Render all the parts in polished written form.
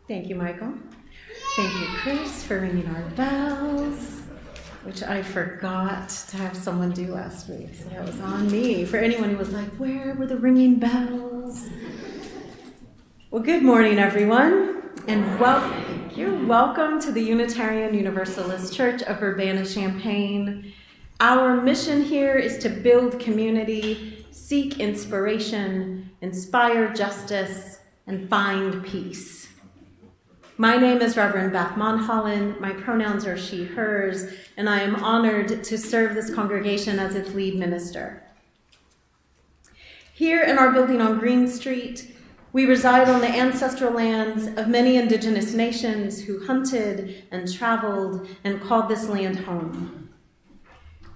Thank you, Michael. Thank you, Chris, for ringing our bells, which I forgot to have someone do last week, so that was on me. For anyone who was like, where were the ringing bells? Well, good morning, everyone, and you're welcome to the Unitarian Universalist Church of Urbana-Champaign. Our mission here is to build community, seek inspiration, inspire justice, and find peace. My name is Reverend Beth Monholland. My pronouns are she, hers, and I am honored to serve this congregation as its lead minister. Here in our building on Green Street, we reside on the ancestral lands of many indigenous nations who hunted and traveled and called this land home.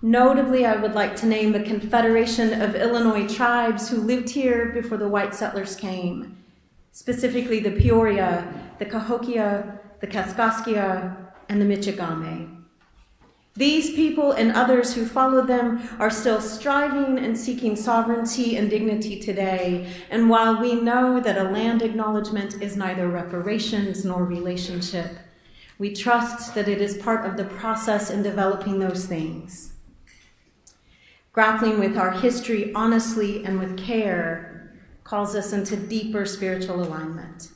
Notably, I would like to name the Confederation of Illinois tribes who lived here before the white settlers came, specifically the Peoria, the Cahokia, the Kaskaskia, and the Michigame. These people and others who followed them are still striving and seeking sovereignty and dignity today. And while we know that a land acknowledgement is neither reparations nor relationship, we trust that it is part of the process in developing those things. Grappling with our history honestly and with care calls us into deeper spiritual alignment.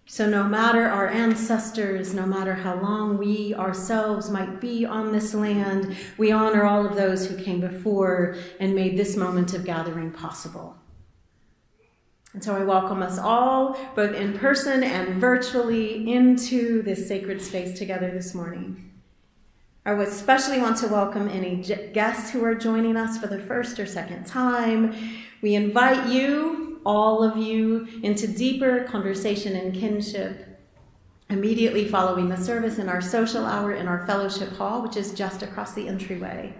So no matter our ancestors, no matter how long we ourselves might be on this land, we honor all of those who came before and made this moment of gathering possible. And so I welcome us all, both in person and virtually, into this sacred space together this morning. I would especially want to welcome any guests who are joining us for the first or second time. We invite you, all of you, into deeper conversation and kinship immediately following the service in our social hour in our fellowship hall, which is just across the entryway.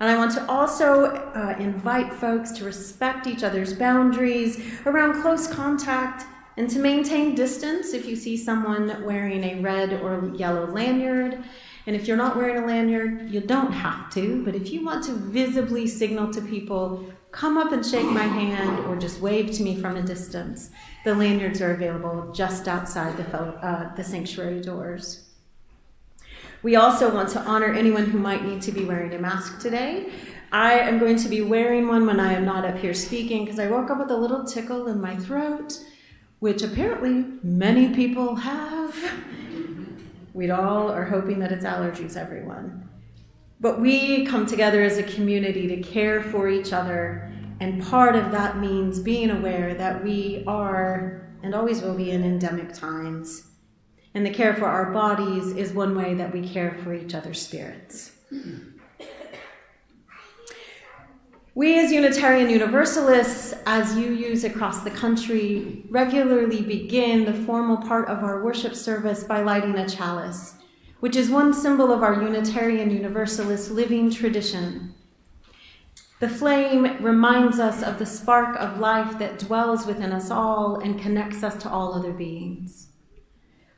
And I want to also invite folks to respect each other's boundaries around close contact and to maintain distance if you see someone wearing a red or yellow lanyard. And if you're not wearing a lanyard, you don't have to, but if you want to visibly signal to people, come up and shake my hand or just wave to me from a distance. The lanyards are available just outside the sanctuary doors. We also want to honor anyone who might need to be wearing a mask today. I am going to be wearing one when I am not up here speaking because I woke up with a little tickle in my throat, which apparently many people have. We all are hoping that it's allergies, everyone. But we come together as a community to care for each other, and part of that means being aware that we are and always will be in endemic times. And the care for our bodies is one way that we care for each other's spirits. We as Unitarian Universalists, as you use across the country, regularly begin the formal part of our worship service by lighting a chalice, which is one symbol of our Unitarian Universalist living tradition. The flame reminds us of the spark of life that dwells within us all and connects us to all other beings.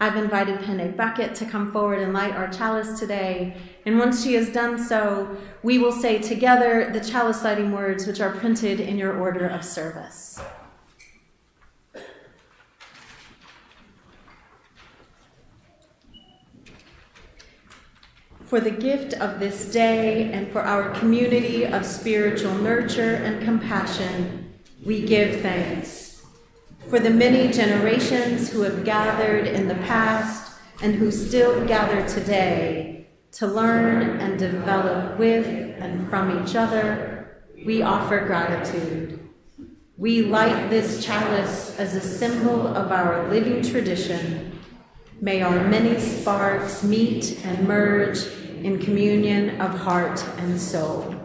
I've invited Penne Beckett to come forward and light our chalice today, and once she has done so, we will say together the chalice lighting words which are printed in your order of service. For the gift of this day and for our community of spiritual nurture and compassion, we give thanks. For the many generations who have gathered in the past and who still gather today to learn and develop with and from each other, we offer gratitude. We light this chalice as a symbol of our living tradition. May our many sparks meet and merge in communion of heart and soul.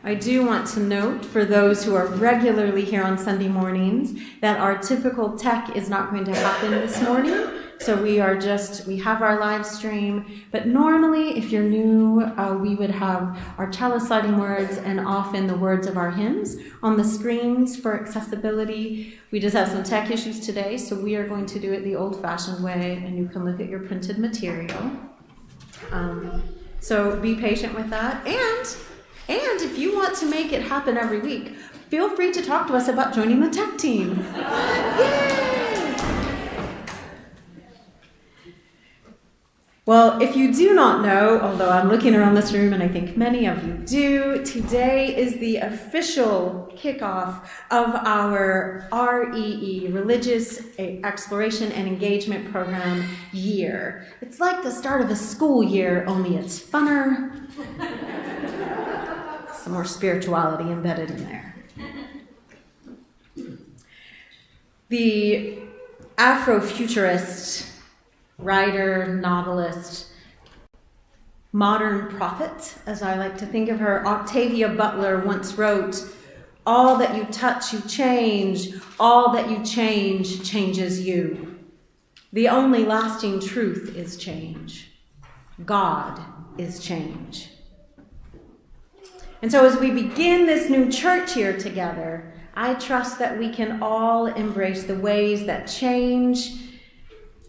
I do want to note, for those who are regularly here on Sunday mornings, that our typical tech is not going to happen this morning. So we have our live stream, but normally, if you're new, we would have our chalice lighting words and often the words of our hymns on the screens for accessibility. We just have some tech issues today, so we are going to do it the old-fashioned way, and you can look at your printed material. So be patient with that. And if you want to make it happen every week, feel free to talk to us about joining the tech team. Yay! Well, if you do not know, although I'm looking around this room and I think many of you do, today is the official kickoff of our REE, Religious Exploration and Engagement Program year. It's like the start of a school year, only it's funner. Some more spirituality embedded in there. The Afrofuturist writer, novelist, modern prophet, as I like to think of her, Octavia Butler once wrote, "All that you touch, you change. All that you change changes you. The only lasting truth is change. God is change." And so as we begin this new church year together, I trust that we can all embrace the ways that change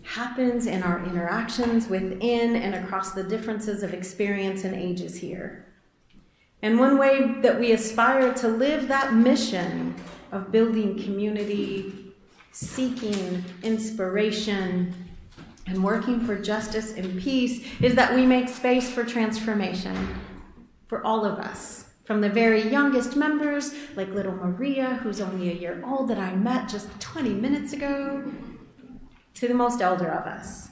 happens in our interactions within and across the differences of experience and ages here. And one way that we aspire to live that mission of building community, seeking inspiration, and working for justice and peace is that we make space for transformation for all of us. From the very youngest members, like little Maria, who's only a year old, that I met just 20 minutes ago, to the most elder of us.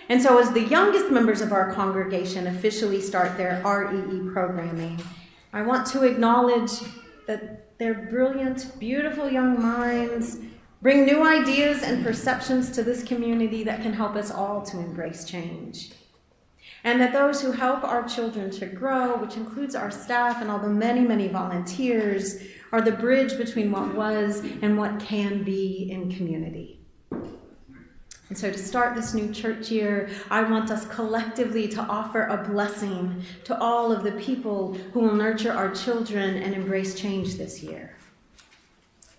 And so as the youngest members of our congregation officially start their REE programming, I want to acknowledge that their brilliant, beautiful young minds bring new ideas and perceptions to this community that can help us all to embrace change. And that those who help our children to grow, which includes our staff and all the many, many volunteers, are the bridge between what was and what can be in community. And so to start this new church year, I want us collectively to offer a blessing to all of the people who will nurture our children and embrace change this year.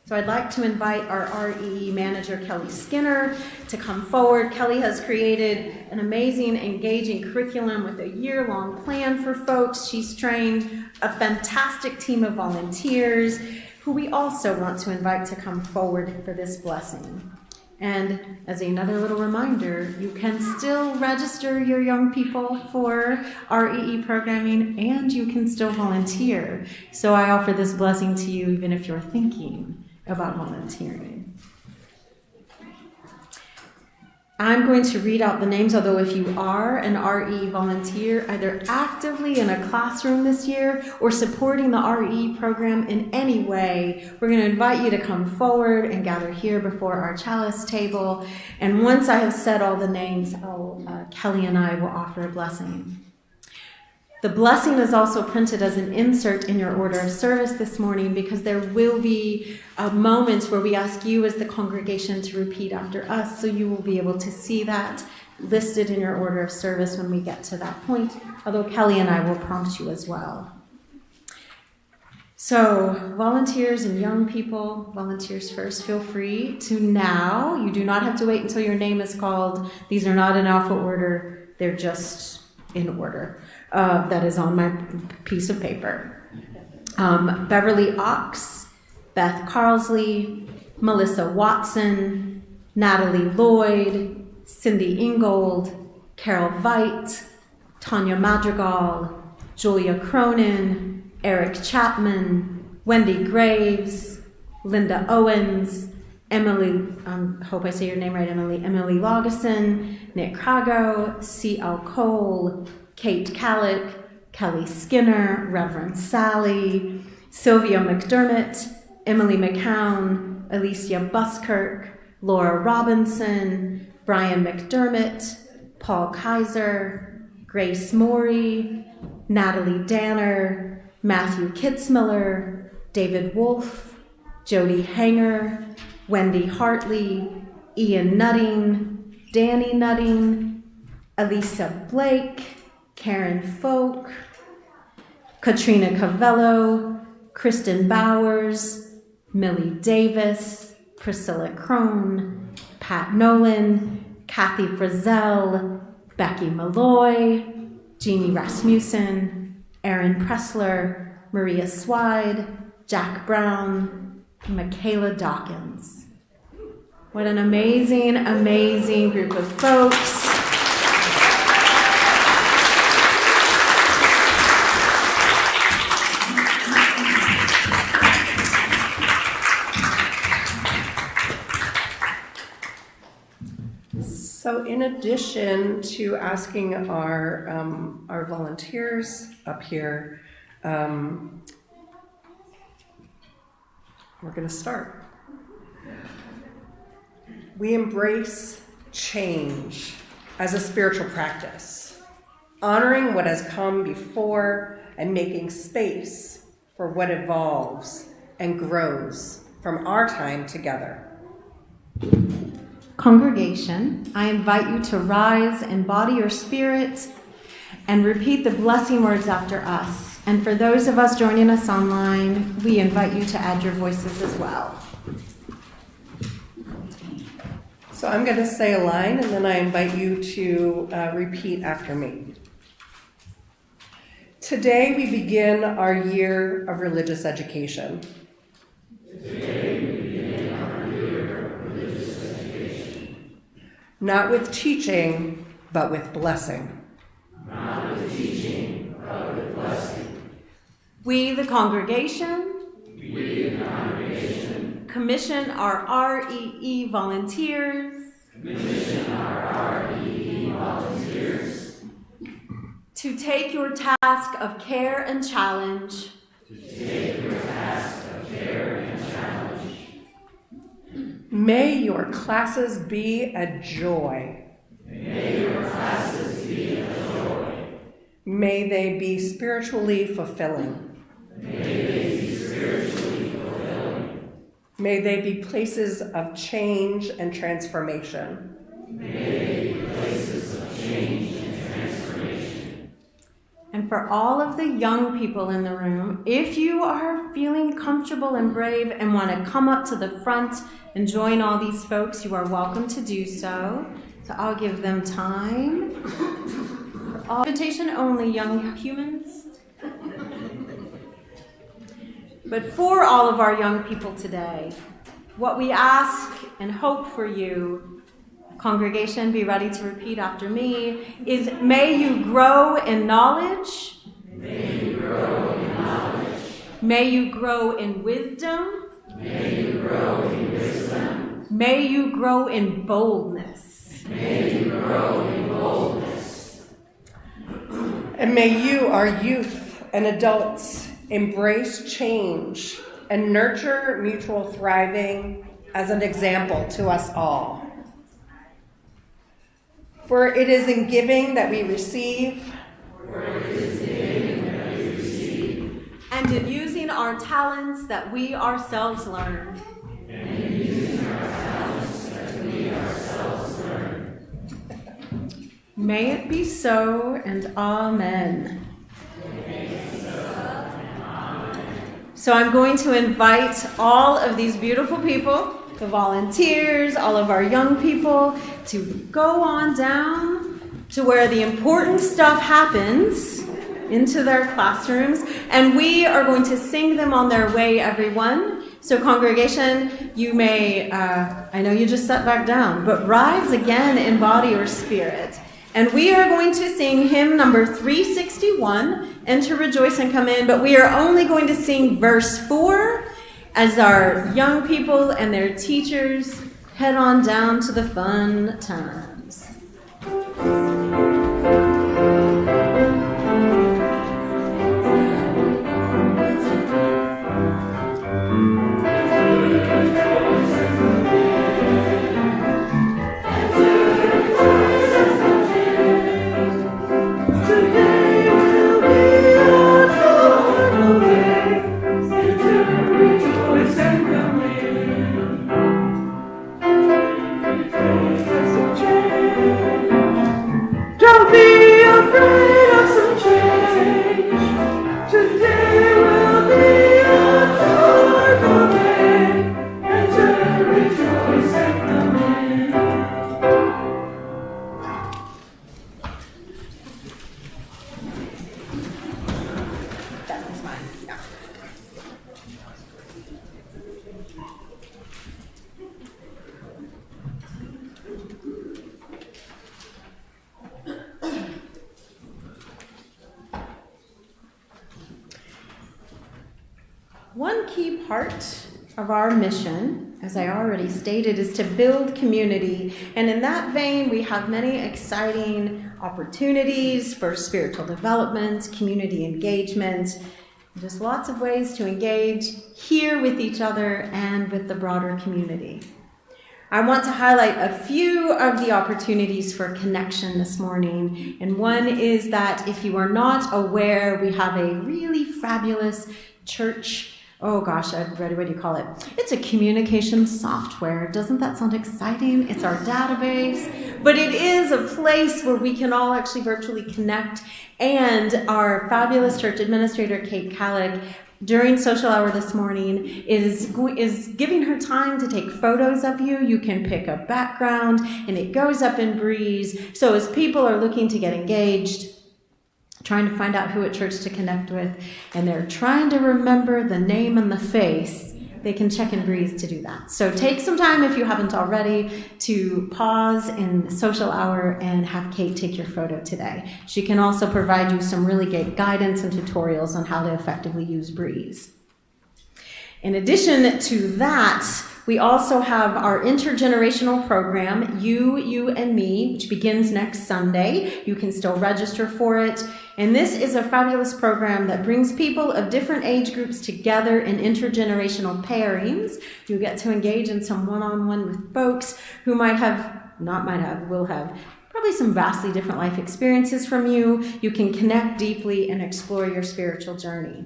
So I'd like to invite our REE manager, Kelly Skinner, to come forward. Kelly has created an amazing, engaging curriculum with a year-long plan for folks. She's trained a fantastic team of volunteers who we also want to invite to come forward for this blessing. And as another little reminder, you can still register your young people for REE programming and you can still volunteer. So I offer this blessing to you even if you're thinking about volunteering. I'm going to read out the names, although if you are an RE volunteer, either actively in a classroom this year or supporting the RE program in any way, we're going to invite you to come forward and gather here before our chalice table. And once I have said all the names, Kelly and I will offer a blessing. The blessing is also printed as an insert in your order of service this morning because there will be moments where we ask you as the congregation to repeat after us, so you will be able to see that listed in your order of service when we get to that point, although Kelly and I will prompt you as well. So volunteers and young people, volunteers first, feel free to now. You do not have to wait until your name is called. These are not in alpha order. They're just in order. That is on my piece of paper. Beverly Ox, Beth Carlsley, Melissa Watson, Natalie Lloyd, Cindy Ingold, Carol Veit, Tanya Madrigal, Julia Cronin, Eric Chapman, Wendy Graves, Linda Owens, Emily, hope I say your name right, Emily Lageson, Nick Crago, C.L. Cole, Kate Calick, Kelly Skinner, Reverend Sally, Sylvia McDermott, Emily McCown, Alicia Buskirk, Laura Robinson, Brian McDermott, Paul Kaiser, Grace Morey, Natalie Danner, Matthew Kitzmiller, David Wolf, Jody Hanger, Wendy Hartley, Ian Nutting, Danny Nutting, Elisa Blake, Karen Folk, Katrina Cavello, Kristen Bowers, Millie Davis, Priscilla Crone, Pat Nolan, Kathy Frizzell, Becky Malloy, Jeannie Rasmussen, Erin Pressler, Maria Swide, Jack Brown, Michaela Dawkins. What an amazing, amazing group of folks. So in addition to asking our volunteers up here, we're going to start. We embrace change as a spiritual practice, honoring what has come before and making space for what evolves and grows from our time together. Congregation, I invite you to rise, embody your spirit, and repeat the blessing words after us. And for those of us joining us online, we invite you to add your voices as well. So I'm going to say a line, and then I invite you to repeat after me. Today we begin our year of religious education. Not with teaching, but with blessing. Not with teaching, but with blessing. We, the congregation, commission our REE volunteers, to take your task of care and challenge, May your classes be a joy. May they be spiritually fulfilling. May they be places of change and transformation. And for all of the young people in the room, if you are feeling comfortable and brave and want to come up to the front and join all these folks, you are welcome to do so. So I'll give them time. Invitation only, young humans. But for all of our young people today, what we ask and hope for you, congregation, be ready to repeat after me, is may you grow in knowledge. May you grow in knowledge. May you grow in wisdom. May you grow in wisdom. May you grow in boldness. May you grow in boldness. And may you, our youth and adults, embrace change and nurture mutual thriving as an example to us all. For it is in giving that we receive, and in using our talents that we ourselves learn. May it be so, and amen. So I'm going to invite all of these beautiful people, the volunteers, all of our young people, to go on down to where the important stuff happens, into their classrooms, and we are going to sing them on their way, everyone. So congregation, you may, I know you just sat back down, but rise again in body or spirit. And we are going to sing hymn number 361, Enter, Rejoice, and Come In, but we are only going to sing verse 4 as our young people and their teachers head on down to the fun times. Don't be afraid of some change. Today will be a joyful day. Enter, rejoice, and come in. One key part of our mission, as I already stated, is to build community. And in that vein, we have many exciting opportunities for spiritual development, community engagement, just lots of ways to engage here with each other and with the broader community. I want to highlight a few of the opportunities for connection this morning. And one is that if you are not aware, we have a really fabulous church. Oh gosh, I've read, what do you call it? It's a communication software. Doesn't that sound exciting? It's our database, but it is a place where we can all actually virtually connect. And our fabulous church administrator, Kate Kallick, during social hour this morning is giving her time to take photos of you. You can pick a background and it goes up in Breeze. So as people are looking to get engaged, trying to find out who at church to connect with, and they're trying to remember the name and the face, they can check in Breeze to do that. So take some time, if you haven't already, to pause in social hour and have Kate take your photo today. She can also provide you some really great guidance and tutorials on how to effectively use Breeze. In addition to that, we also have our intergenerational program, You and Me, which begins next Sunday. You can still register for it. And this is a fabulous program that brings people of different age groups together in intergenerational pairings. You get to engage in some one-on-one with folks who will have probably some vastly different life experiences from you. You can connect deeply and explore your spiritual journey.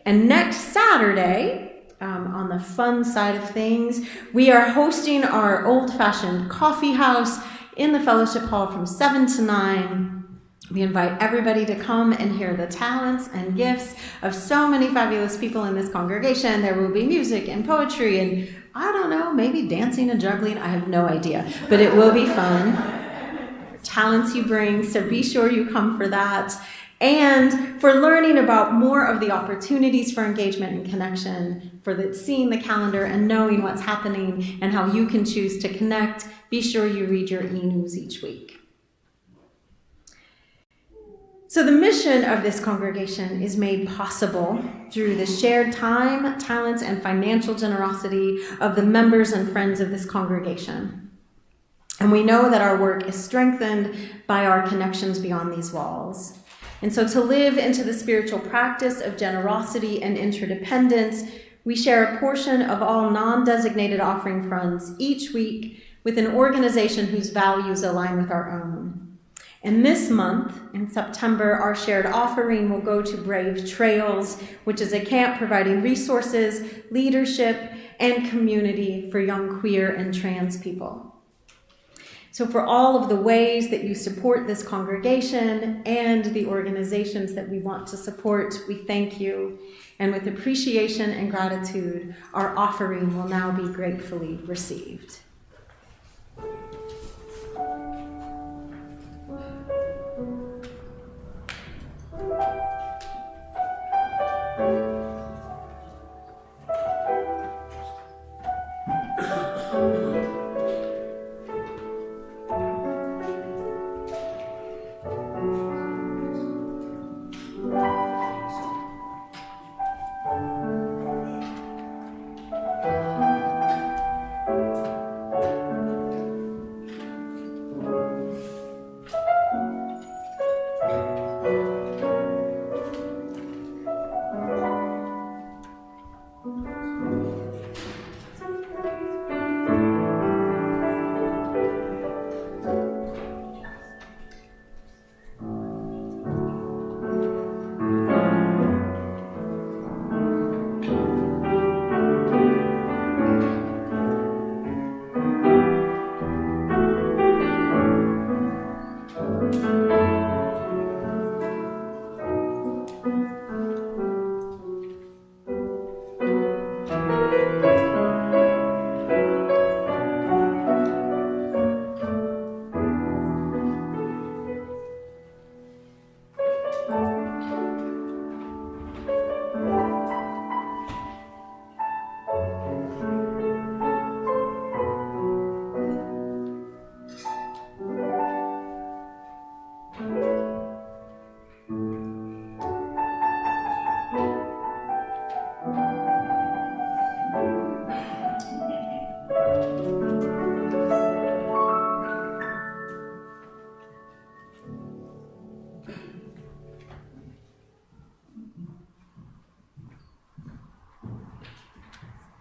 And next Saturday, on the fun side of things, we are hosting our old-fashioned coffee house in the fellowship hall from 7 to 9. We invite everybody to come and hear the talents and gifts of so many fabulous people in this congregation. There will be music and poetry and, I don't know, maybe dancing and juggling. I have no idea, but it will be fun. Talents you bring, so be sure you come for that. And for learning about more of the opportunities for engagement and connection, for seeing the calendar and knowing what's happening and how you can choose to connect, be sure you read your e-news each week. So the mission of this congregation is made possible through the shared time, talents, and financial generosity of the members and friends of this congregation. And we know that our work is strengthened by our connections beyond these walls. And so to live into the spiritual practice of generosity and interdependence, we share a portion of all non-designated offering funds each week with an organization whose values align with our own. And this month, in September, our shared offering will go to Brave Trails, which is a camp providing resources, leadership, and community for young queer and trans people. So for all of the ways that you support this congregation and the organizations that we want to support, we thank you. And with appreciation and gratitude, our offering will now be gratefully received.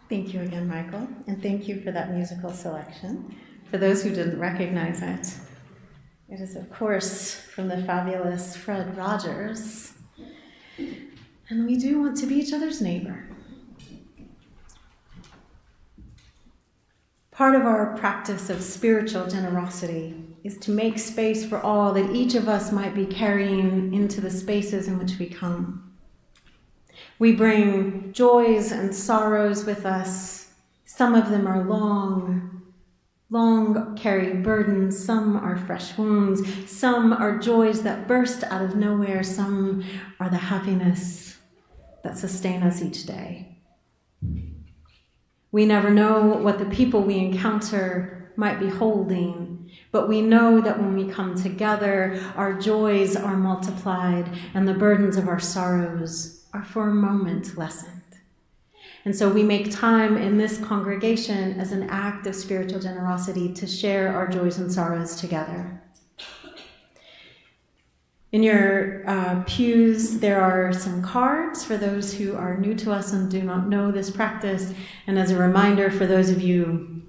Thank you again, Michael, and thank you for that musical selection. For those who didn't recognize it, it is, of course, from the fabulous Fred Rogers. And we do want to be each other's neighbor. Part of our practice of spiritual generosity is to make space for all that each of us might be carrying into the spaces in which we come. We bring joys and sorrows with us. Some of them are long carried burdens. Some are fresh wounds. Some are joys that burst out of nowhere. Some are the happiness that sustain us each day. We never know what the people we encounter might be holding, but we know that when we come together, our joys are multiplied and the burdens of our sorrows are for a moment lessened. And so we make time in this congregation as an act of spiritual generosity to share our joys and sorrows together. In your pews, there are some cards for those who are new to us and do not know this practice. And as a reminder for those of you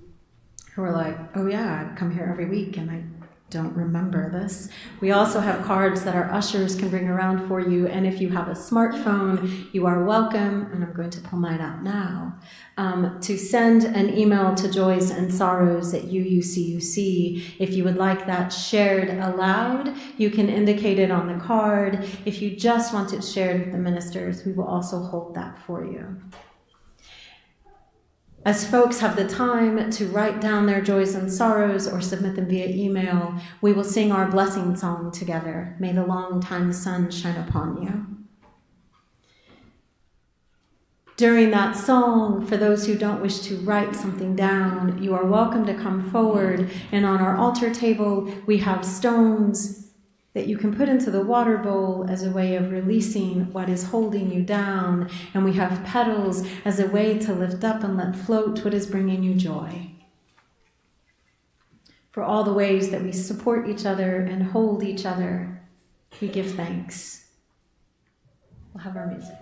who are like, oh yeah, I come here every week and I don't remember this. We also have cards that our ushers can bring around for you. And if you have a smartphone, you are welcome, and I'm going to pull mine out now, to send an email to Joys and Sorrows at UUCUC. If you would like that shared aloud, you can indicate it on the card. If you just want it shared with the ministers, we will also hold that for you. As folks have the time to write down their joys and sorrows or submit them via email, we will sing our blessing song together. May the long-time sun shine upon you. During that song, for those who don't wish to write something down, you are welcome to come forward. And on our altar table, we have stones that you can put into the water bowl as a way of releasing what is holding you down. And we have petals as a way to lift up and let float what is bringing you joy. For all the ways that we support each other and hold each other, we give thanks. We'll have our music.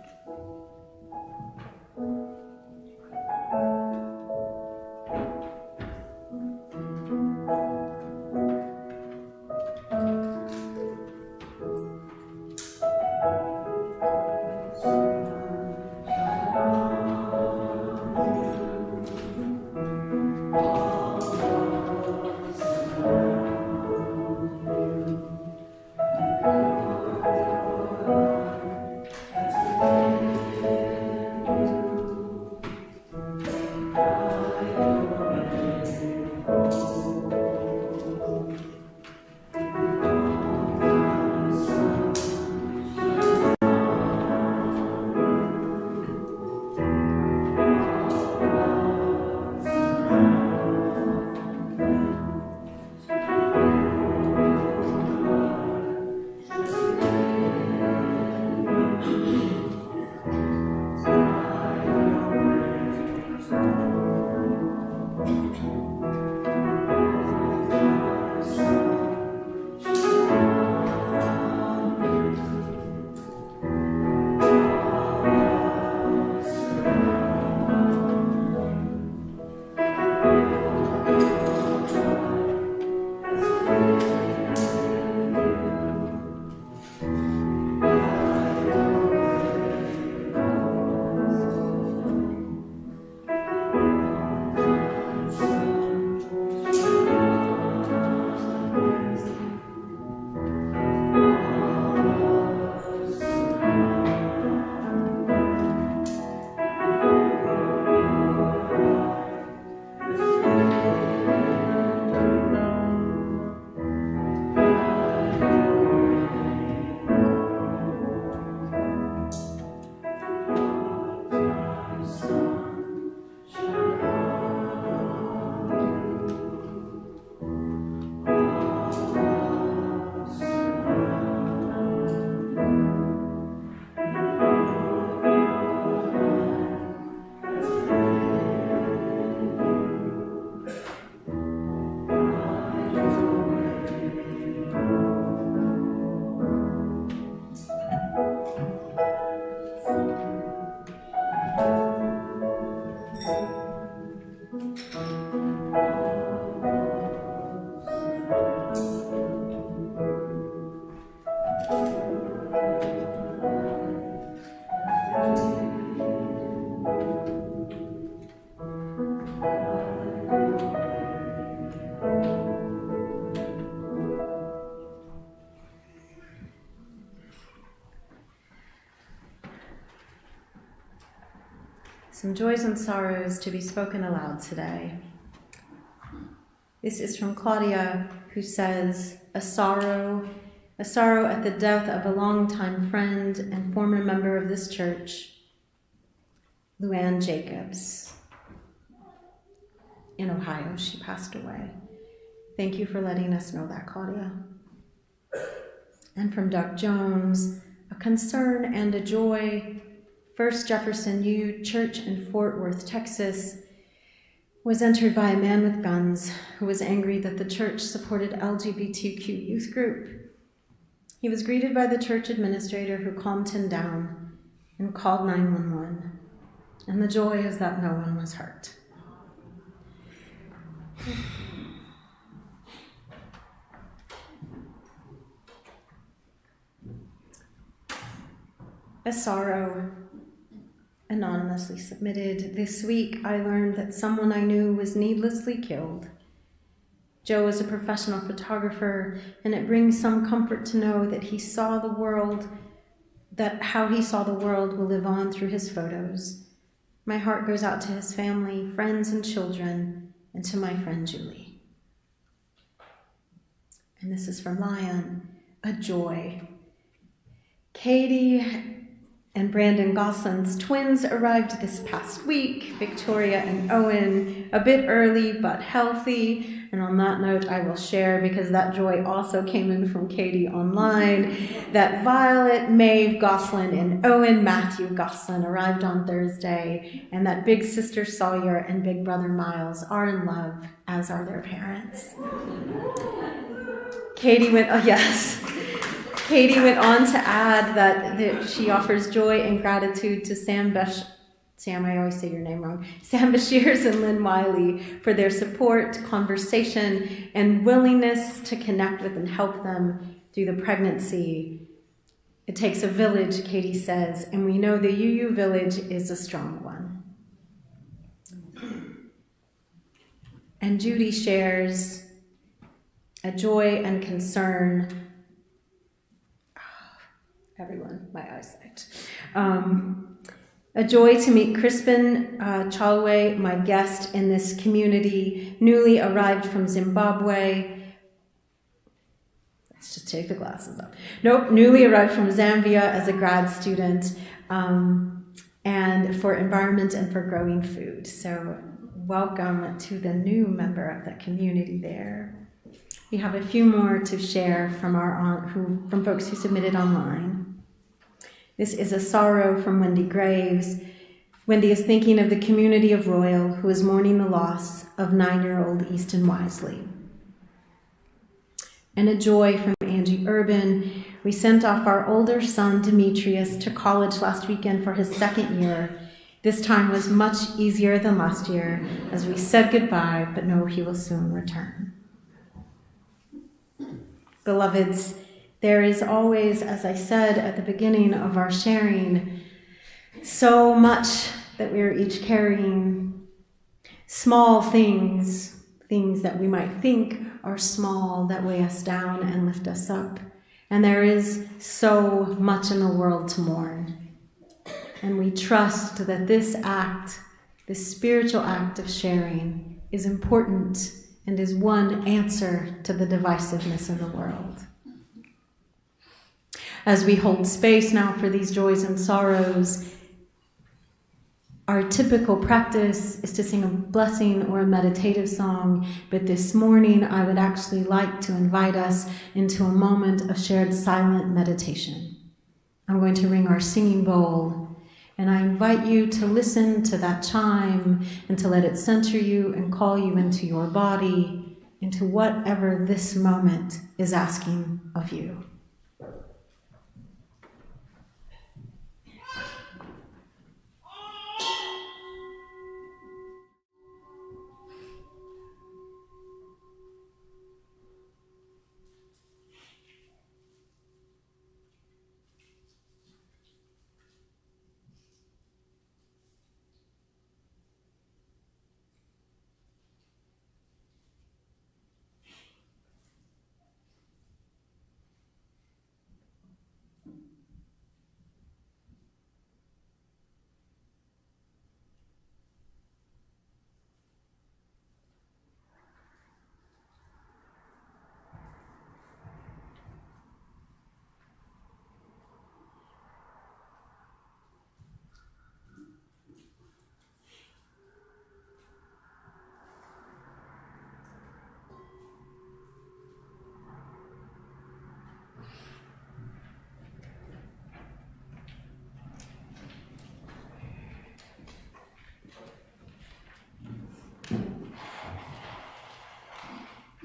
Some joys and sorrows to be spoken aloud today. This is from Claudia, who says, a sorrow at the death of a longtime friend and former member of this church, Luann Jacobs. In Ohio, she passed away. Thank you for letting us know that, Claudia. And from Doug Jones, a concern and a joy. First Jefferson U Church in Fort Worth, Texas, was entered by a man with guns who was angry that the church supported LGBTQ youth group. He was greeted by the church administrator, who calmed him down and called 911. And the joy is that no one was hurt. A sorrow anonymously submitted. This week, I learned that someone I knew was needlessly killed. Joe is a professional photographer, and it brings some comfort to know that how he saw the world will live on through his photos. My heart goes out to his family, friends, and children, and to my friend Julie. And this is from Lion, a joy. Katie and Brandon Gosselin's twins arrived this past week, Victoria and Owen, a bit early but healthy. And on that note, I will share, because that joy also came in from Katie online, that Violet, Maeve Gosselin, and Owen Matthew Gosselin arrived on Thursday, and that big sister Sawyer and big brother Miles are in love, as are their parents. Katie went on to add that she offers joy and gratitude to Sam, I always say your name wrong, Sam Bashirs and Lynn Wiley for their support, conversation, and willingness to connect with and help them through the pregnancy. It takes a village, Katie says, and we know the UU village is a strong one. And Judy shares a joy and concern. Everyone, my eyesight. A joy to meet Crispin Chalwe, my guest in this community, newly arrived from Zimbabwe. Let's just take the glasses off. Newly arrived from Zambia as a grad student, and for environment and for growing food. So welcome to the new member of the community there. We have a few more to share from from folks who submitted online. This is a sorrow from Wendy Graves. Wendy is thinking of the community of Royal, who is mourning the loss of 9-year-old Easton Wisely. And a joy from Angie Urban. We sent off our older son, Demetrius, to college last weekend for his second year. This time was much easier than last year, as we said goodbye, but know he will soon return. Beloveds, there is always, as I said at the beginning of our sharing, so much that we are each carrying. Small things that we might think are small that weigh us down and lift us up. And there is so much in the world to mourn. And we trust that this spiritual act of sharing, is important and is one answer to the divisiveness in the world. As we hold space now for these joys and sorrows, our typical practice is to sing a blessing or a meditative song, but this morning I would actually like to invite us into a moment of shared silent meditation. I'm going to ring our singing bowl, and I invite you to listen to that chime and to let it center you and call you into your body, into whatever this moment is asking of you.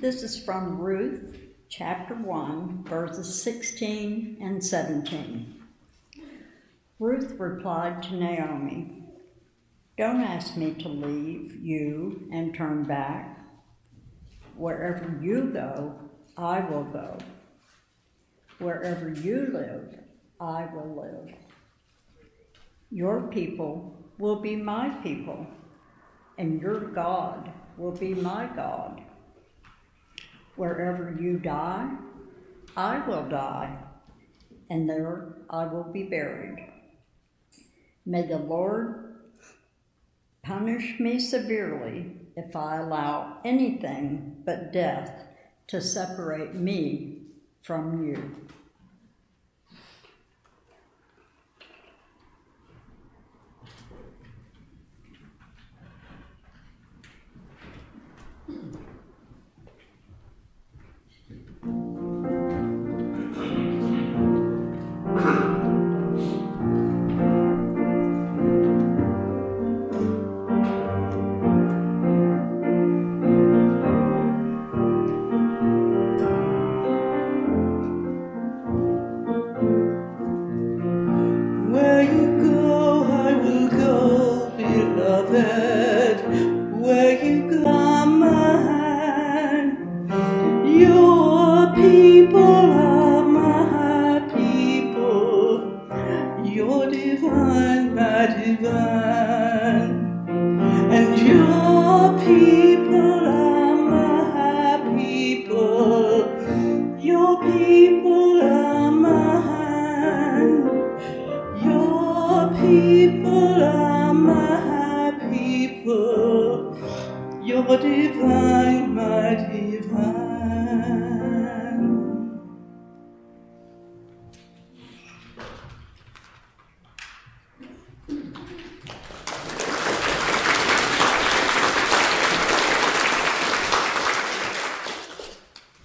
This is from Ruth, chapter 1, verses 16 and 17. Ruth replied to Naomi, "Don't ask me to leave you and turn back. Wherever you go, I will go. Wherever you live, I will live. Your people will be my people, and your God will be my God. Wherever you die, I will die, and there I will be buried. May the Lord punish me severely if I allow anything but death to separate me from you." Where you go, I will go, beloved. Where you go, I'm mine. Your people are my people. You're divine, my divine. And your people are my people. Your people are mine. Your people are my people. You're divine, my divine.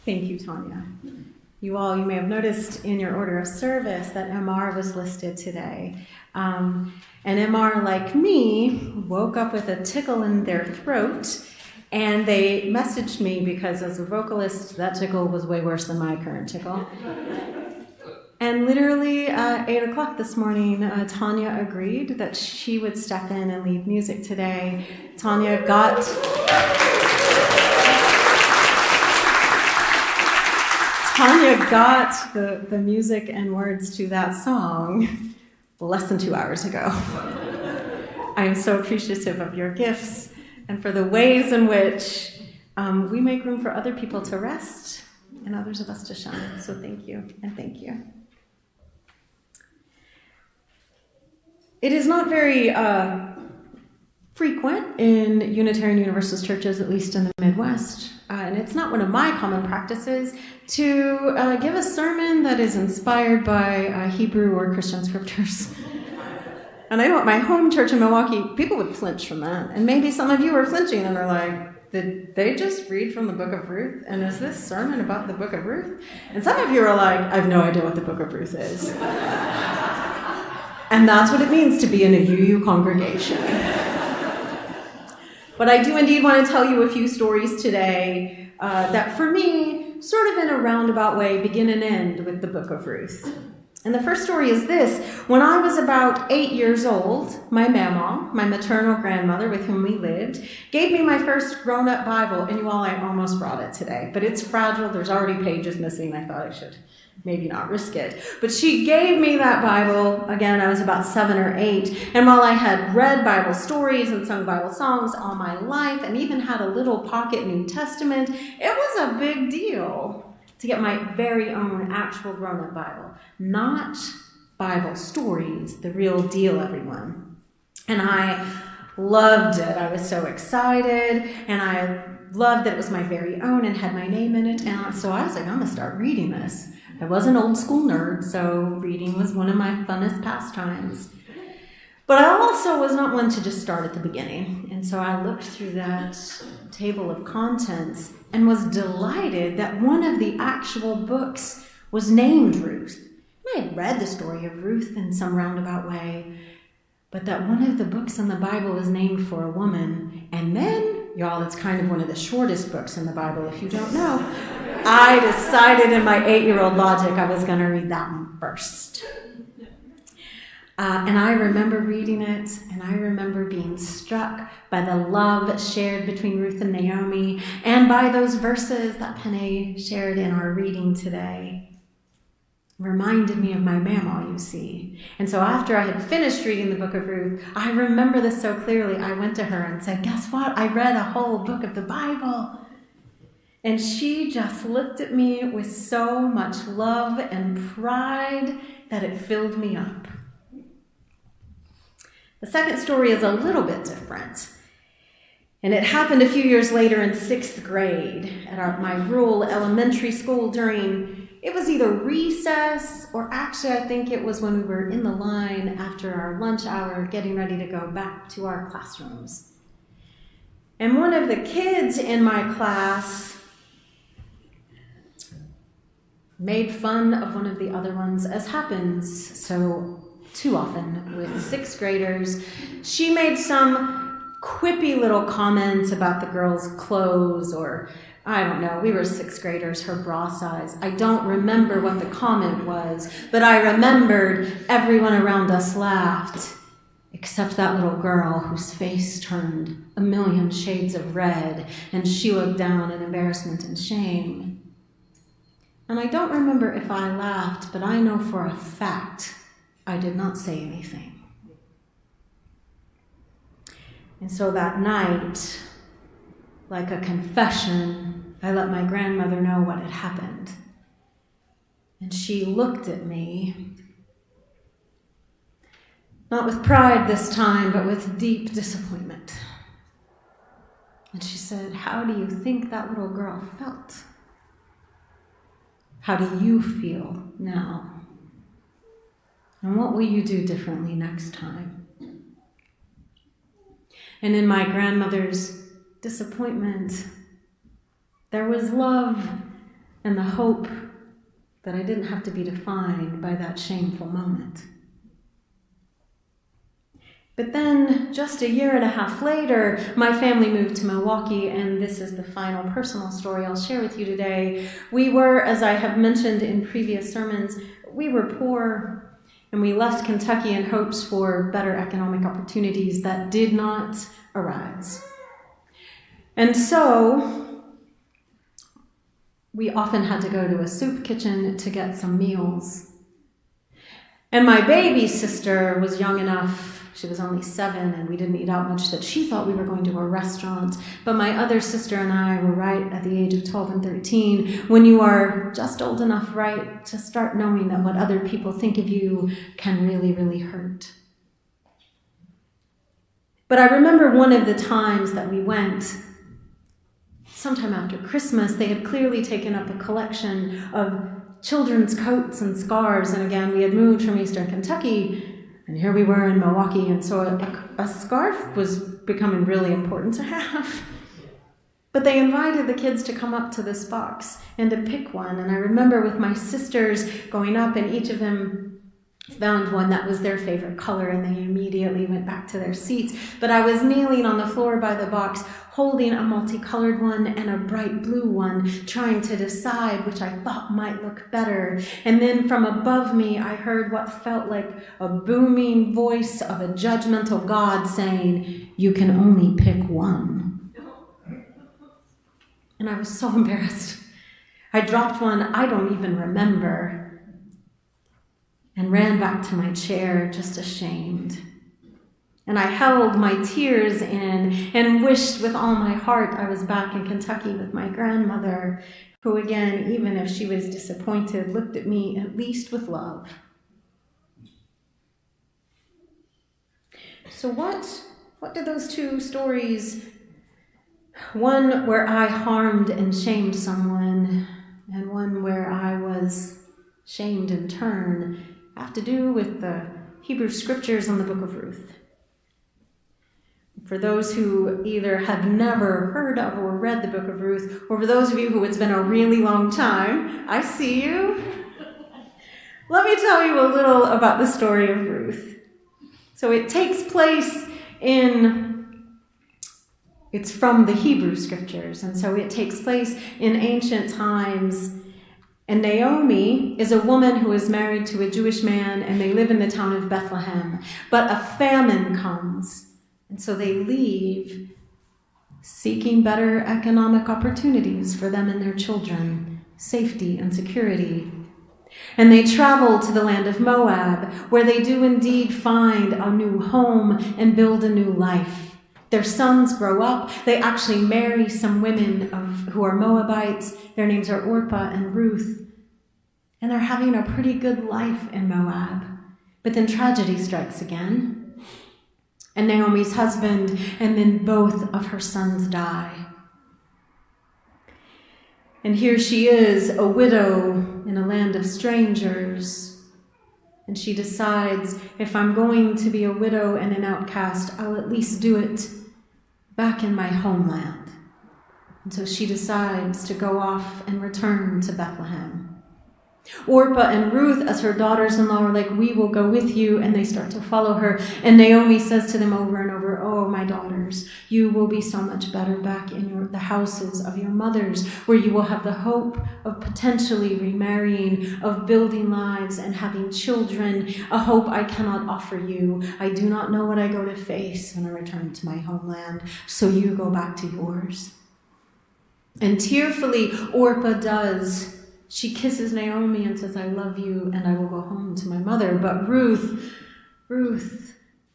Thank you, Tanya. You may have noticed in your order of service that MR was listed today. And MR, like me, woke up with a tickle in their throat, and they messaged me because as a vocalist, that tickle was way worse than my current tickle. And literally at 8 o'clock this morning, Tanya agreed that she would step in and lead music today. Tanya got the music and words to that song less than 2 hours ago. I am so appreciative of your gifts and for the ways in which we make room for other people to rest and others of us to shine. So thank you, and thank you. It is not very frequent in Unitarian Universalist churches, at least in the Midwest, and it's not one of my common practices to give a sermon that is inspired by Hebrew or Christian scriptures. And I know at my home church in Milwaukee, people would flinch from that. And maybe some of you are flinching and are like, did they just read from the book of Ruth? And is this sermon about the book of Ruth? And some of you are like, I have no idea what the book of Ruth is. And that's what it means to be in a UU congregation. But I do indeed want to tell you a few stories today that for me, sort of in a roundabout way, begin and end with the book of Ruth. And the first story is this. When I was about 8 years old, my mama, my maternal grandmother with whom we lived, gave me my first grown-up Bible. And you all, I almost brought it today. But it's fragile. There's already pages missing. I thought I should maybe not risk it. But she gave me that Bible. Again, I was about 7 or 8. And while I had read Bible stories and sung Bible songs all my life and even had a little pocket New Testament, it was a big deal to get my very own actual grown-up Bible. Not Bible stories, the real deal, everyone. And I loved it. I was so excited, and I loved that it was my very own and had my name in it. And so I was like, I'm going to start reading this. I was an old school nerd, so reading was one of my funnest pastimes. But I also was not one to just start at the beginning. And so I looked through that table of contents and was delighted that one of the actual books was named Ruth. And I had read the story of Ruth in some roundabout way, but that one of the books in the Bible was named for a woman. And then Y'all, it's kind of one of the shortest books in the Bible, if you don't know. I decided in my 8-year-old logic I was going to read that one first. And I remember reading it, and I remember being struck by the love shared between Ruth and Naomi, and by those verses that Penny shared in our reading today. Reminded me of my mama, you see. And so after I had finished reading the book of Ruth, I remember this so clearly. I went to her and said, guess what? I read a whole book of the Bible. And she just looked at me with so much love and pride that it filled me up. The second story is a little bit different. And it happened a few years later in 6th grade at my rural elementary school it was either recess or actually I think it was when we were in the line after our lunch hour getting ready to go back to our classrooms. And one of the kids in my class made fun of one of the other ones, as happens so too often with 6th graders. She made some quippy little comments about the girl's clothes, or I don't know, we were 6th graders, her bra size. I don't remember what the comment was, but I remembered everyone around us laughed, except that little girl whose face turned a million shades of red, and she looked down in embarrassment and shame. And I don't remember if I laughed, but I know for a fact I did not say anything. And so that night, like a confession, I let my grandmother know what had happened. And she looked at me, not with pride this time, but with deep disappointment. And she said, how do you think that little girl felt? How do you feel now? And what will you do differently next time? And in my grandmother's disappointment, there was love and the hope that I didn't have to be defined by that shameful moment. But then, just 1.5 years later, my family moved to Milwaukee, and this is the final personal story I'll share with you today. We were, as I have mentioned in previous sermons, we were poor, and we left Kentucky in hopes for better economic opportunities that did not arise. And so, we often had to go to a soup kitchen to get some meals. And my baby sister was young enough, she was only 7, and we didn't eat out much, that she thought we were going to a restaurant. But my other sister and I were right at the age of 12 and 13, when you are just old enough, right, to start knowing that what other people think of you can really, really hurt. But I remember one of the times that we went, sometime after Christmas, they had clearly taken up a collection of children's coats and scarves. And again, we had moved from Eastern Kentucky, and here we were in Milwaukee, and so a scarf was becoming really important to have. But they invited the kids to come up to this box and to pick one. And I remember with my sisters going up, and each of them found one that was their favorite color, and they immediately went back to their seats. But I was kneeling on the floor by the box, holding a multicolored one and a bright blue one, trying to decide which I thought might look better. And then from above me, I heard what felt like a booming voice of a judgmental God saying, "You can only pick one." And I was so embarrassed. I dropped one I don't even remember, and ran back to my chair, just ashamed. And I held my tears in and wished with all my heart I was back in Kentucky with my grandmother, who again, even if she was disappointed, looked at me at least with love. So what did those two stories, one where I harmed and shamed someone, and one where I was shamed in turn, have to do with the Hebrew scriptures in the book of Ruth? For those who either have never heard of or read the book of Ruth, or for those of you who it's been a really long time, I see you. Let me tell you a little about the story of Ruth. So it takes place in It's from the Hebrew scriptures, and so it takes place in ancient times. And Naomi is a woman who is married to a Jewish man, and they live in the town of Bethlehem. But a famine comes, and so they leave, seeking better economic opportunities for them and their children, safety and security. And they travel to the land of Moab, where they do indeed find a new home and build a new life. Their sons grow up. They actually marry some women who are Moabites. Their names are Orpah and Ruth. And they're having a pretty good life in Moab. But then tragedy strikes again. And Naomi's husband and then both of her sons die. And here she is, a widow in a land of strangers. And she decides, if I'm going to be a widow and an outcast, I'll at least do it back in my homeland. And so she decides to go off and return to Bethlehem. Orpah and Ruth, as her daughters-in-law, are like, we will go with you, and they start to follow her. And Naomi says to them over and over, oh, my daughters, you will be so much better back in the houses of your mothers, where you will have the hope of potentially remarrying, of building lives and having children, a hope I cannot offer you. I do not know what I go to face when I return to my homeland, so you go back to yours. And tearfully, Orpah does. She kisses Naomi and says, I love you, and I will go home to my mother. But Ruth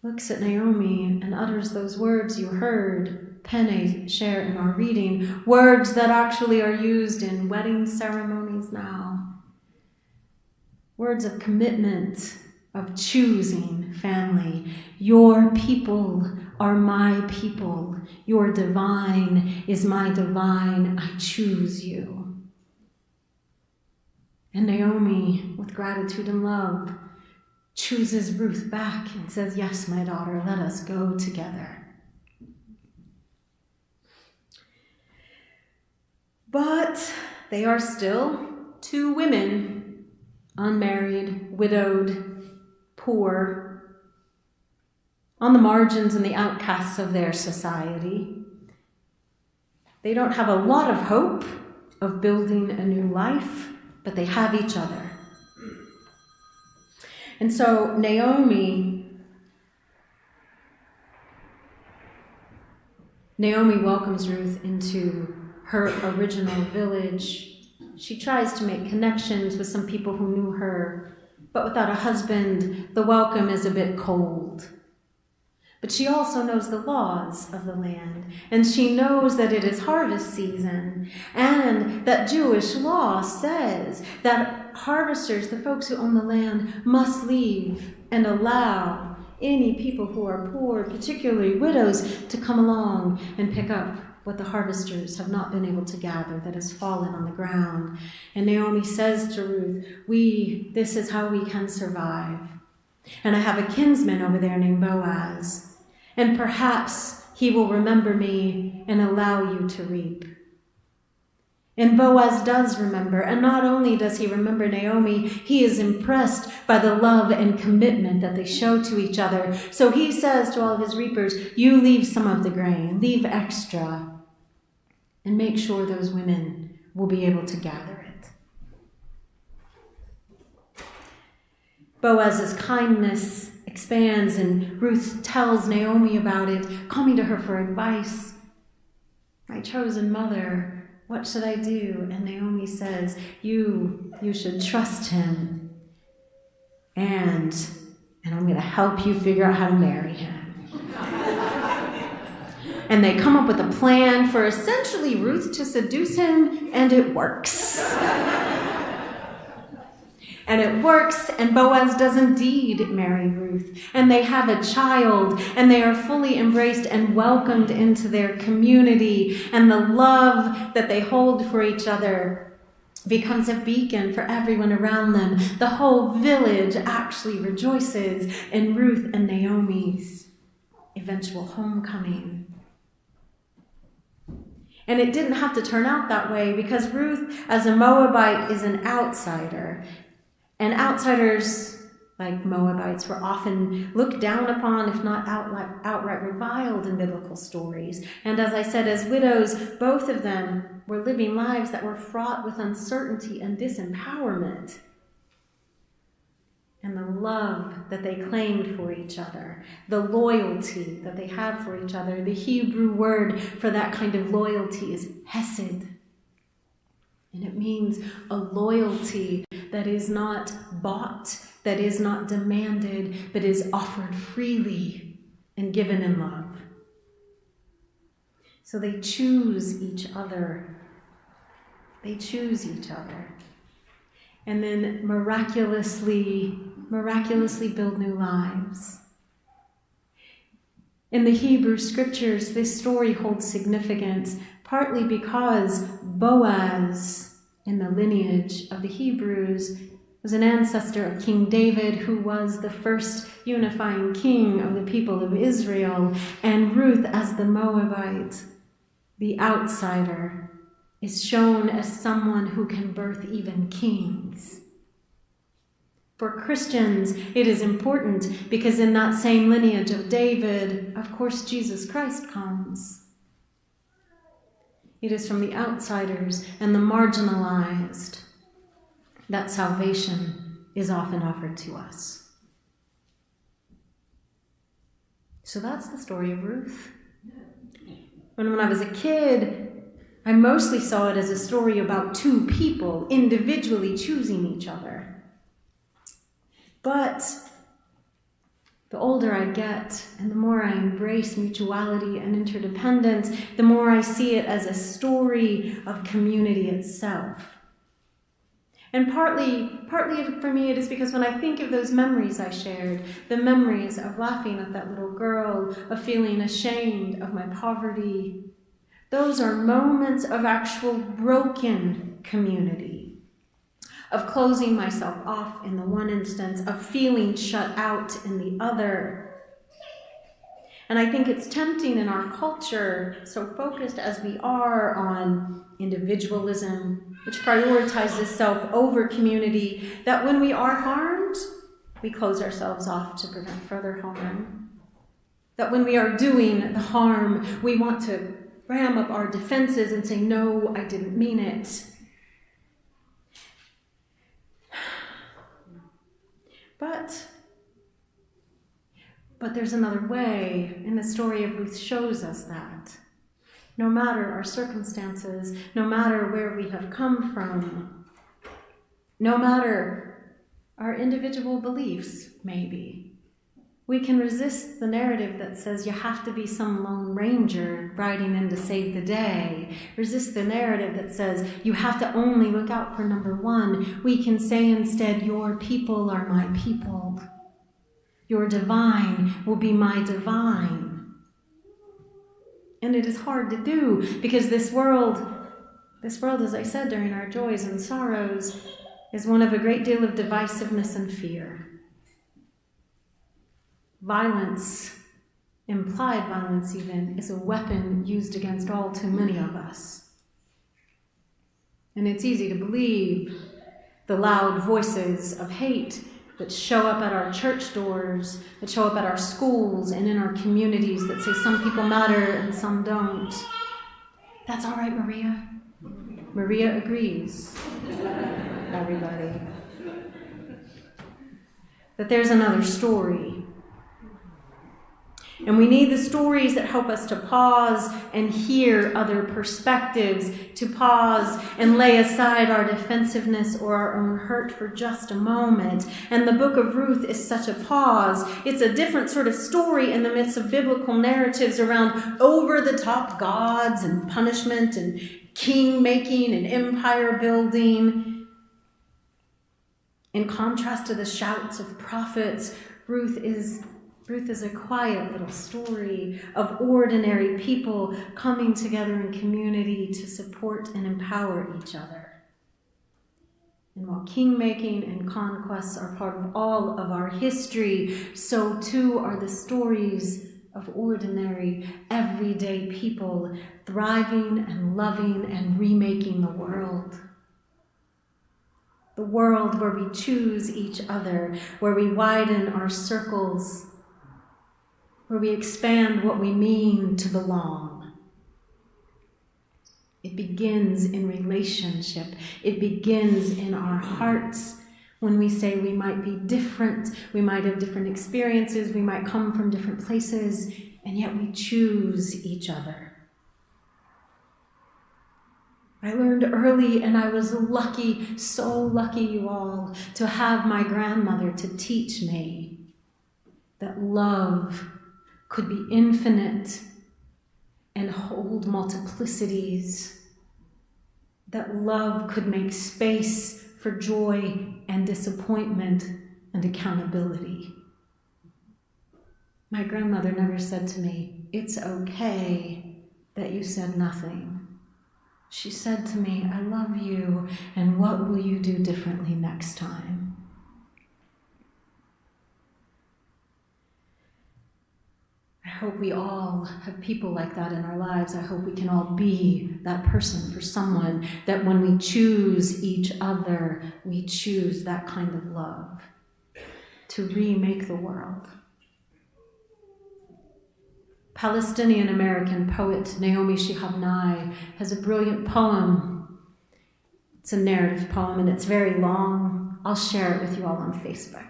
looks at Naomi and utters those words you heard Penny share in our reading, words that actually are used in wedding ceremonies now. Words of commitment, of choosing family. Your people are my people. Your divine is my divine. I choose you. And Naomi, with gratitude and love, chooses Ruth back and says, yes, my daughter, let us go together. But they are still two women, unmarried, widowed, poor, on the margins and the outcasts of their society. They don't have a lot of hope of building a new life, but they have each other. And so Naomi welcomes Ruth into her original village. She tries to make connections with some people who knew her, but without a husband, the welcome is a bit cold. But she also knows the laws of the land, and she knows that it is harvest season, and that Jewish law says that harvesters, the folks who own the land, must leave and allow any people who are poor, particularly widows, to come along and pick up what the harvesters have not been able to gather that has fallen on the ground. And Naomi says to Ruth, this is how we can survive. And I have a kinsman over there named Boaz, and perhaps he will remember me and allow you to reap. And Boaz does remember, and not only does he remember Naomi, he is impressed by the love and commitment that they show to each other. So he says to all of his reapers, you leave some of the grain, leave extra, and make sure those women will be able to gather it. Boaz's kindness expands, and Ruth tells Naomi about it, coming to her for advice. My chosen mother, what should I do? And Naomi says, you should trust him, and I'm going to help you figure out how to marry him. And they come up with a plan for essentially Ruth to seduce him, and it works. And it works, and Boaz does indeed marry Ruth. And they have a child, and they are fully embraced and welcomed into their community. And the love that they hold for each other becomes a beacon for everyone around them. The whole village actually rejoices in Ruth and Naomi's eventual homecoming. And it didn't have to turn out that way, because Ruth, as a Moabite, is an outsider. And outsiders like Moabites, were often looked down upon, if not outright reviled in biblical stories. And as I said, as widows, both of them were living lives that were fraught with uncertainty and disempowerment. And the love that they claimed for each other, the loyalty that they have for each other. The Hebrew word for that kind of loyalty is hesed. And it means a loyalty that is not bought, that is not demanded, but is offered freely and given in love. So they choose each other. They choose each other. And then miraculously build new lives. In the Hebrew scriptures, this story holds significance, partly because Boaz, in the lineage of the Hebrews, was an ancestor of King David, who was the first unifying king of the people of Israel, and Ruth, as the Moabite, the outsider, is shown as someone who can birth even kings. For Christians, it is important because in that same lineage of David, of course, Jesus Christ comes. It is from the outsiders and the marginalized that salvation is often offered to us. So that's the story of Ruth. When I was a kid, I mostly saw it as a story about two people individually choosing each other. But the older I get and the more I embrace mutuality and interdependence, the more I see it as a story of community itself. And partly for me, it is because when I think of those memories I shared, the memories of laughing at that little girl, of feeling ashamed of my poverty, those are moments of actual broken community, of closing myself off in the one instance, of feeling shut out in the other. And I think it's tempting in our culture, so focused as we are on individualism, which prioritizes self over community, that when we are harmed, we close ourselves off to prevent further harm. That when we are doing the harm, we want to ram up our defenses and say, no, I didn't mean it. But there's another way, and the story of Ruth shows us that. No matter our circumstances, no matter where we have come from, no matter our individual beliefs, maybe, we can resist the narrative that says you have to be some lone ranger riding in to save the day. Resist the narrative that says you have to only look out for number one. We can say instead, your people are my people. Your divine will be my divine. And it is hard to do because this world, as I said, during our joys and sorrows, is one of a great deal of divisiveness and fear. Violence, implied violence even, is a weapon used against all too many of us. And it's easy to believe the loud voices of hate that show up at our church doors, that show up at our schools and in our communities, that say some people matter and some don't. That's all right, Maria. Maria agrees. Everybody. That there's another story. And we need the stories that help us to pause and hear other perspectives, to pause and lay aside our defensiveness or our own hurt for just a moment. And the book of Ruth is such a pause. It's a different sort of story in the midst of biblical narratives around over-the-top gods and punishment and king-making and empire-building. In contrast to the shouts of prophets, Ruth is a quiet little story of ordinary people coming together in community to support and empower each other. And while king-making and conquests are part of all of our history, so too are the stories of ordinary, everyday people thriving and loving and remaking the world. The world where we choose each other, where we widen our circles, where we expand what we mean to belong. It begins in relationship. It begins in our hearts when we say we might be different, we might have different experiences, we might come from different places, and yet we choose each other. I learned early, and I was lucky, so lucky, you all, to have my grandmother to teach me that love could be infinite and hold multiplicities, that love could make space for joy and disappointment and accountability. My grandmother never said to me, "It's okay that you said nothing." She said to me, "I love you, and what will you do differently next time?" I hope we all have people like that in our lives. I hope we can all be that person for someone, that when we choose each other, we choose that kind of love to remake the world. Palestinian-American poet Naomi Shihab Nye has a brilliant poem. It's a narrative poem, and it's very long. I'll share it with you all on Facebook.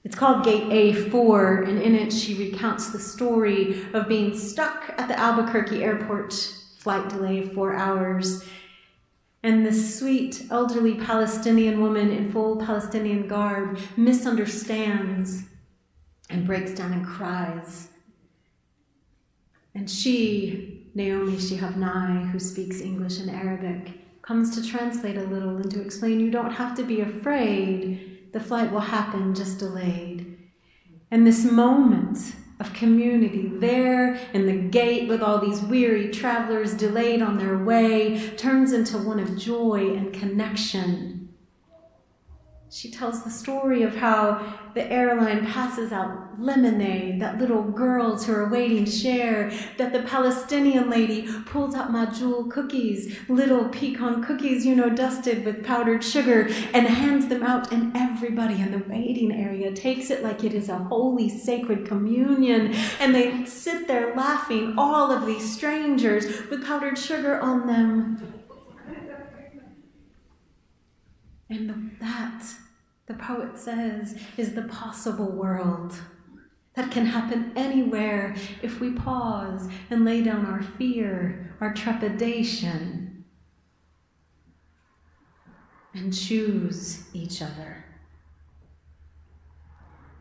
It's called Gate A4, and in it she recounts the story of being stuck at the Albuquerque airport, flight delay of 4 hours, and this sweet elderly Palestinian woman in full Palestinian garb misunderstands and breaks down and cries. And she, Naomi Shihab Nye, who speaks English and Arabic, comes to translate a little and to explain, you don't have to be afraid. The flight will happen, just delayed. And this moment of community there in the gate with all these weary travelers delayed on their way turns into one of joy and connection. She tells the story of how the airline passes out lemonade that little girls who are waiting share, that the Palestinian lady pulls out majul cookies, little pecan cookies, dusted with powdered sugar, and hands them out, and everybody in the waiting area takes it like it is a holy, sacred communion, and they sit there laughing, all of these strangers with powdered sugar on them. And that, the poet says, is the possible world that can happen anywhere if we pause and lay down our fear, our trepidation, and choose each other.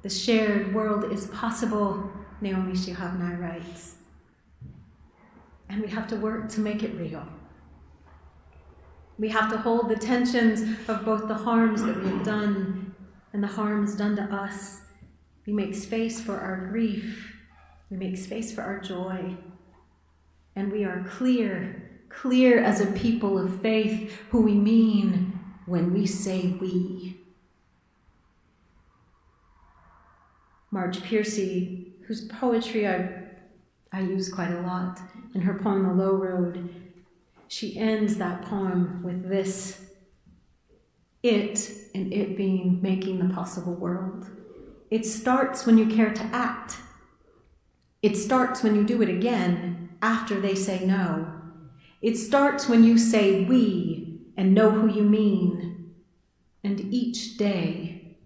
The shared world is possible, Naomi Shihab Nye writes, and we have to work to make it real. We have to hold the tensions of both the harms that we have done and the harms done to us. We make space for our grief. We make space for our joy. And we are clear as a people of faith who we mean when we say we. Marge Piercy, whose poetry I use quite a lot, in her poem The Low Road, she ends that poem with this: it, and it being making the possible world. It starts when you care to act. It starts when you do it again after they say no. It starts when you say we and know who you mean. And each day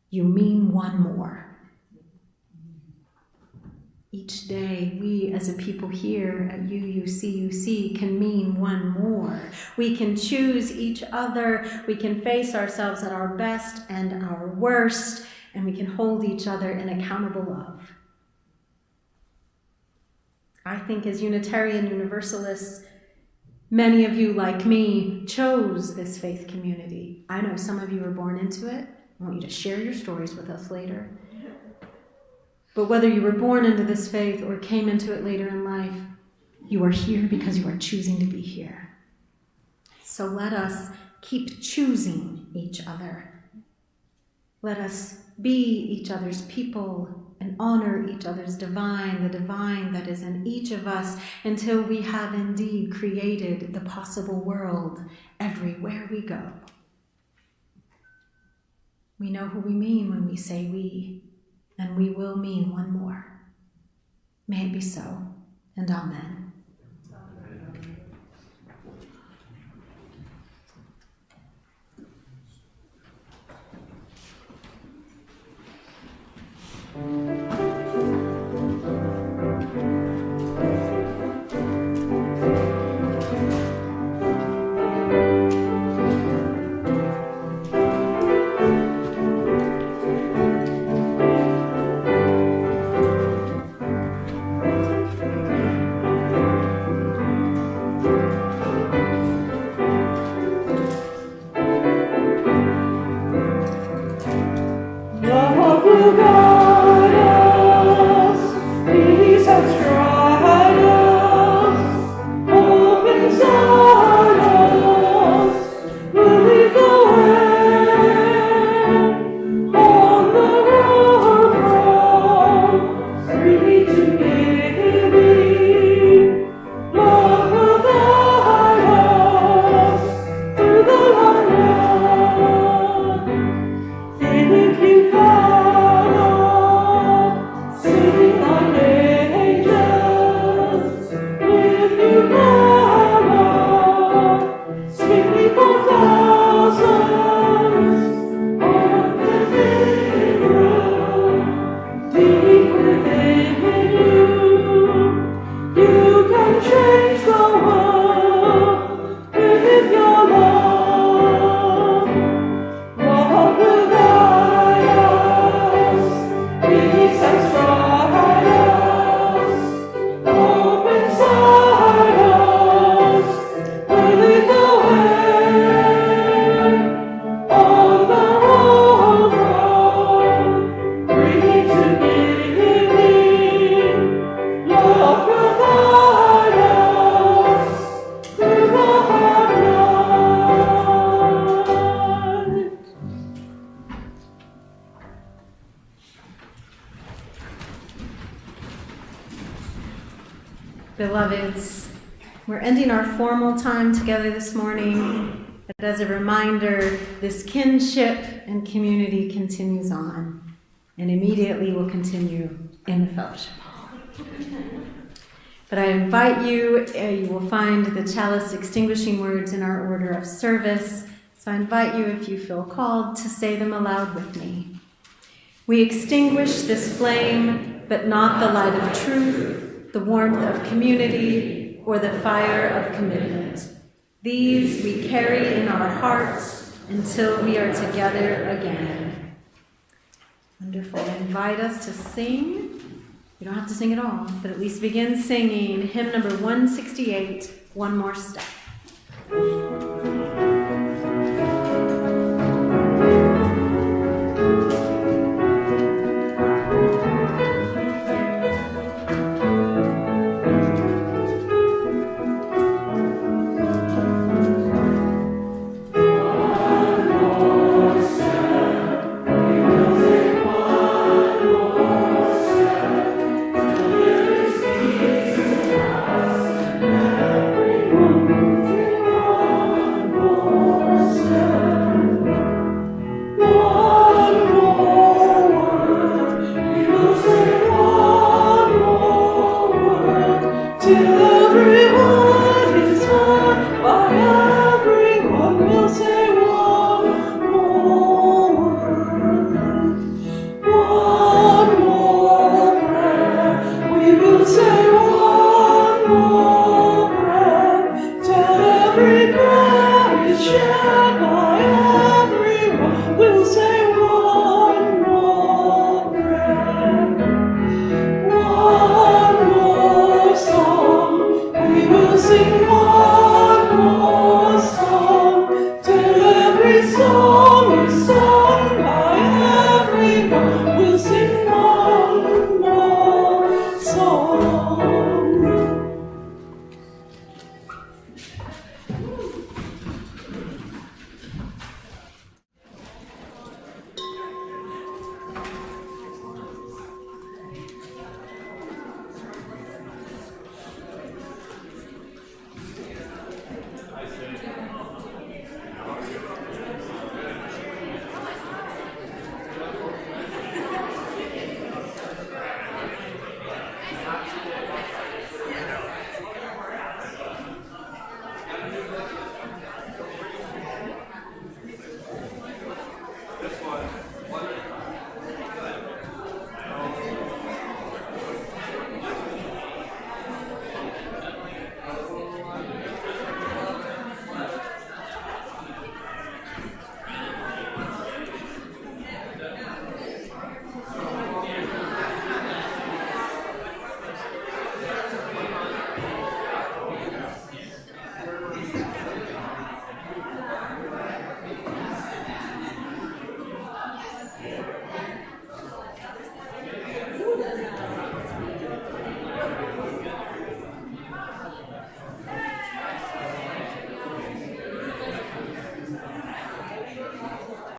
you mean one more. Each day, we as a people here at UUCUC can mean one more. We can choose each other, we can face ourselves at our best and our worst, and we can hold each other in accountable love. I think as Unitarian Universalists, many of you, like me, chose this faith community. I know some of you were born into it. I want you to share your stories with us later. But whether you were born into this faith or came into it later in life, you are here because you are choosing to be here. So let us keep choosing each other. Let us be each other's people and honor each other's divine, the divine that is in each of us, until we have indeed created the possible world everywhere we go. We know who we mean when we say we, and we will mean one more. May it be so, and amen. Love will guide us, peace has tried us, hope inside us, will lead the way, on the road from free to giving. Love will guide us through the long run. If you follow, sing like angels. If you follow, sing for thousands on the living room, deep within you. You can change the world with your love. Love will guide us, peace has tried us, hope inside us, will lead the way, on the road from free to giving. Love will guide us through the hard run. Beloveds, we're ending our formal time together this morning, but as a reminder, this kinship and community continues on, and immediately will continue in the fellowship hall. But I invite you, you will find the chalice extinguishing words in our order of service, so I invite you, if you feel called, to say them aloud with me. We extinguish this flame, but not the light of truth, the warmth of community, or the fire of commitment. These we carry in our hearts until we are together again. Wonderful. I invite us to sing. You don't have to sing it all, but at least begin singing hymn number 168, One More Step.